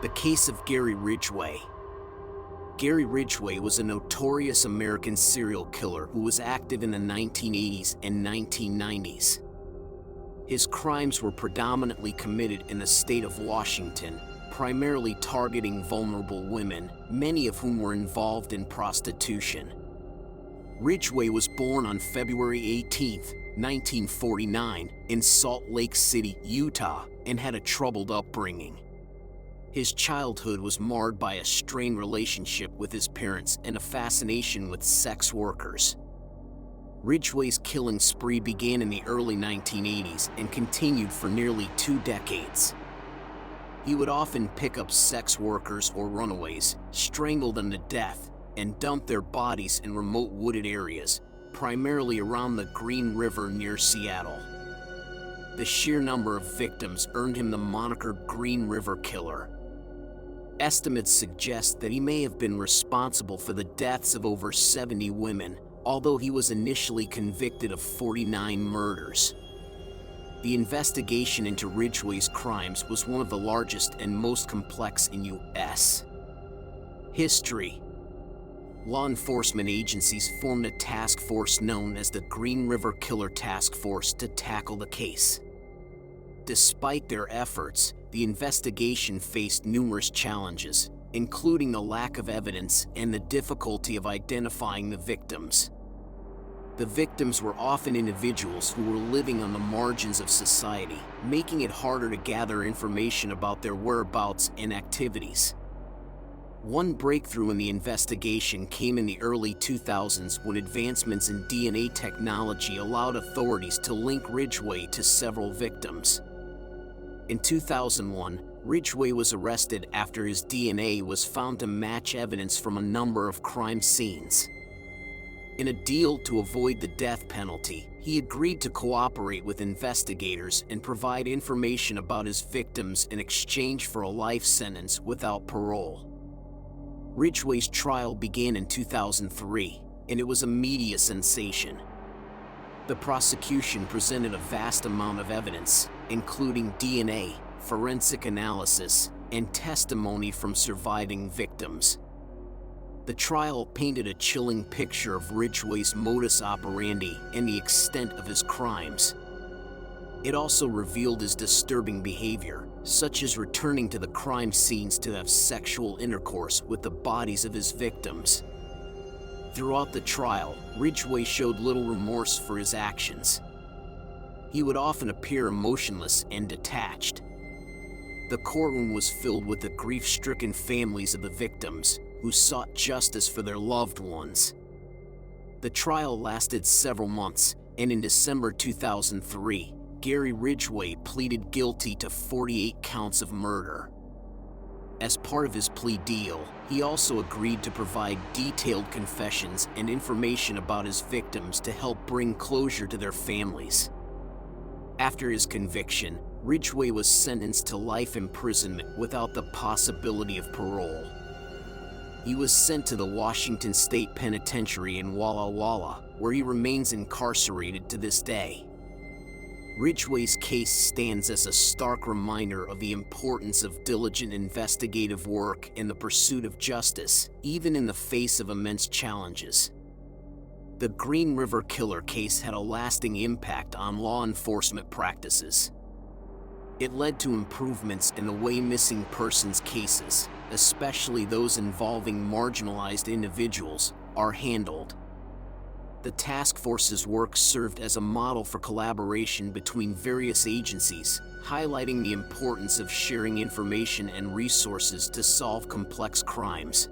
The case of Gary Ridgway. Gary Ridgway was a notorious American serial killer who was active in the 1980s and 1990s. His crimes were predominantly committed in the state of Washington, primarily targeting vulnerable women, many of whom were involved in prostitution. Ridgway was born on February 18, 1949, in Salt Lake City, Utah, and had a troubled upbringing. His childhood was marred by a strained relationship with his parents and a fascination with sex workers. Ridgway's killing spree began in the early 1980s and continued for nearly 2 decades. He would often pick up sex workers or runaways, strangle them to death, and dump their bodies in remote wooded areas, primarily around the Green River near Seattle. The sheer number of victims earned him the moniker Green River Killer. Estimates suggest that he may have been responsible for the deaths of over 70 women, although he was initially convicted of 49 murders. The investigation into Ridgway's crimes was one of the largest and most complex in U.S. history. Law enforcement agencies formed a task force known as the Green River Killer Task Force to tackle the case. Despite their efforts, the investigation faced numerous challenges, including the lack of evidence and the difficulty of identifying the victims. The victims were often individuals who were living on the margins of society, making it harder to gather information about their whereabouts and activities. One breakthrough in the investigation came in the early 2000s when advancements in DNA technology allowed authorities to link Ridgway to several victims. In 2001, Ridgway was arrested after his DNA was found to match evidence from a number of crime scenes. In a deal to avoid the death penalty, he agreed to cooperate with investigators and provide information about his victims in exchange for a life sentence without parole. Ridgway's trial began in 2003, and it was a media sensation. The prosecution presented a vast amount of evidence, including DNA, forensic analysis, and testimony from surviving victims. The trial painted a chilling picture of Ridgway's modus operandi and the extent of his crimes. It also revealed his disturbing behavior, such as returning to the crime scenes to have sexual intercourse with the bodies of his victims. Throughout the trial, Ridgway showed little remorse for his actions. He would often appear emotionless and detached. The courtroom was filled with the grief-stricken families of the victims, who sought justice for their loved ones. The trial lasted several months, and in December 2003, Gary Ridgway pleaded guilty to 48 counts of murder. As part of his plea deal, he also agreed to provide detailed confessions and information about his victims to help bring closure to their families. After his conviction, Ridgway was sentenced to life imprisonment without the possibility of parole. He was sent to the Washington State Penitentiary in Walla Walla, where he remains incarcerated to this day. Ridgway's case stands as a stark reminder of the importance of diligent investigative work in the pursuit of justice, even in the face of immense challenges. The Green River Killer case had a lasting impact on law enforcement practices. It led to improvements in the way missing persons cases, especially those involving marginalized individuals, are handled. The task force's work served as a model for collaboration between various agencies, highlighting the importance of sharing information and resources to solve complex crimes.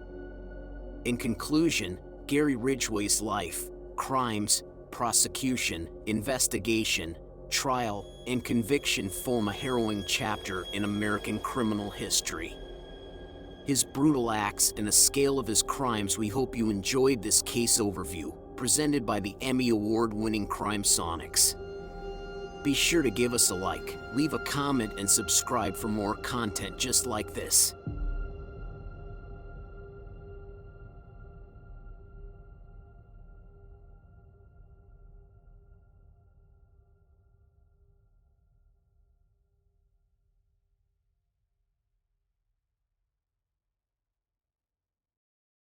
In conclusion, Gary Ridgway's life, crimes, prosecution, investigation, trial, and conviction form a harrowing chapter in American criminal history. His brutal acts and the scale of his crimes. We hope you enjoyed this case overview, presented by the Emmy Award-winning Crimesonics. Be sure to give us a like, leave a comment, and subscribe for more content just like this.